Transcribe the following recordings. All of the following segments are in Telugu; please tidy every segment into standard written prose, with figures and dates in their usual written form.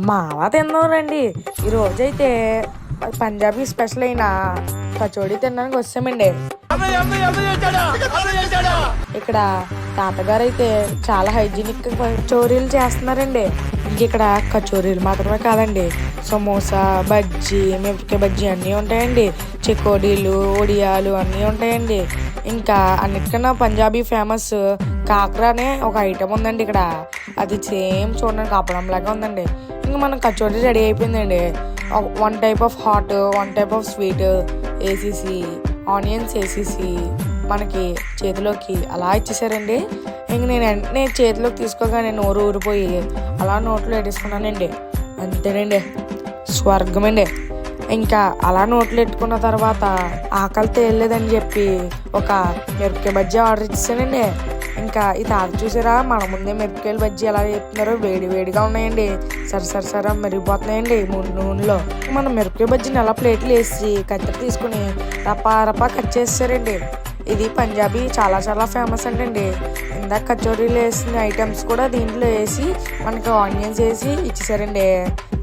మావా తిందాంరండి. ఈరోజైతే పంజాబీ స్పెషల్ అయిన కచోడీ తినడానికి వచ్చామండి. ఇక్కడ తాతగారు అయితే చాలా హైజీనిక్ కచోరీలు చేస్తున్నారండి. ఇక్కడ కచోరీలు మాత్రమే కాదండి, సమోసా, బజ్జీ, మిరపకాయ బజ్జీ అన్నీ ఉంటాయండి. చెకోడీలు, ఒడియాలు అన్నీ ఉంటాయండి. ఇంకా అన్నిటికన్నా పంజాబీ ఫేమస్ కాకరా అనే ఒక ఐటమ్ ఉందండి ఇక్కడ. అది సేమ్ చూడడానికి అప్పడం లాగా ఉందండి. ఇంకా మనం కచోరీ రెడీ అయిపోయిందండి. 1 type of hot, 1 type of sweet వేసేసి, ఆనియన్స్ వేసేసి మనకి చేతిలోకి అలా ఇచ్చేసారండి. ఇంక నేను వెంటనే చేతిలోకి తీసుకోగానే నోరు ఊరిపోయి అలా నోట్లో పెట్టేసుకున్నానండి. అంతేనండి, స్వర్గమండి. ఇంకా అలా నోట్లు పెట్టుకున్న తర్వాత ఆకలి తేలేదని చెప్పి ఒక మిరపకాయ బజ్జీ ఆర్డర్ ఇచ్చేసానండి. ఇంకా ఈ తాత చూసారా, మన ముందే మిరపకాయల బజ్జీ ఎలా చెప్తున్నారో, వేడి వేడిగా ఉన్నాయండి. సర మెరిగిపోతున్నాయండి నూనెలో. మనం మిరపకాయ బజ్జీని ఎలా ప్లేట్లు వేసి కత్తిరి తీసుకుని రపా కట్ చేస్తారండి. ఇది పంజాబీ చాలా చాలా ఫేమస్ అండి. ఇందాక కచోరీలు వేసిన ఐటమ్స్ కూడా దీంట్లో వేసి మనకి ఆనియన్స్ వేసి ఇచ్చేసారండి.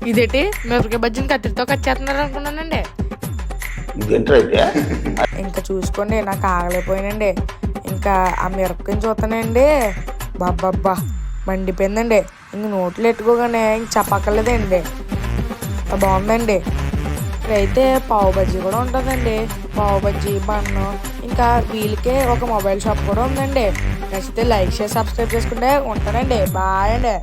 ఇదేంటి మిరపకాయ బజ్జీని కత్తిరితో కట్ చేస్తున్నారు అనుకున్నానండి. ఇంకా చూసుకోండి, నాకు ఆగలేకపోయానండి. ఇంకా ఆ మిరపకాయని చూస్తానండి, బాబ్బా మండిపోయిందండి. ఇంక నోట్లు ఎట్టుకోగానే ఇంక చెప్పక్కర్లేదండి, బాగుందండి. ఇక్కడైతే పావు బజ్జీ కూడా ఉంటుందండి. పావు బజ్జీ, బన్ను, ఇంకా వీళ్ళకే ఒక మొబైల్ షాప్ కూడా ఉందండి. నచ్చితే లైక్ చేసి సబ్స్క్రైబ్ చేసుకుంటే ఉంటానండి. బాయ్ అండి.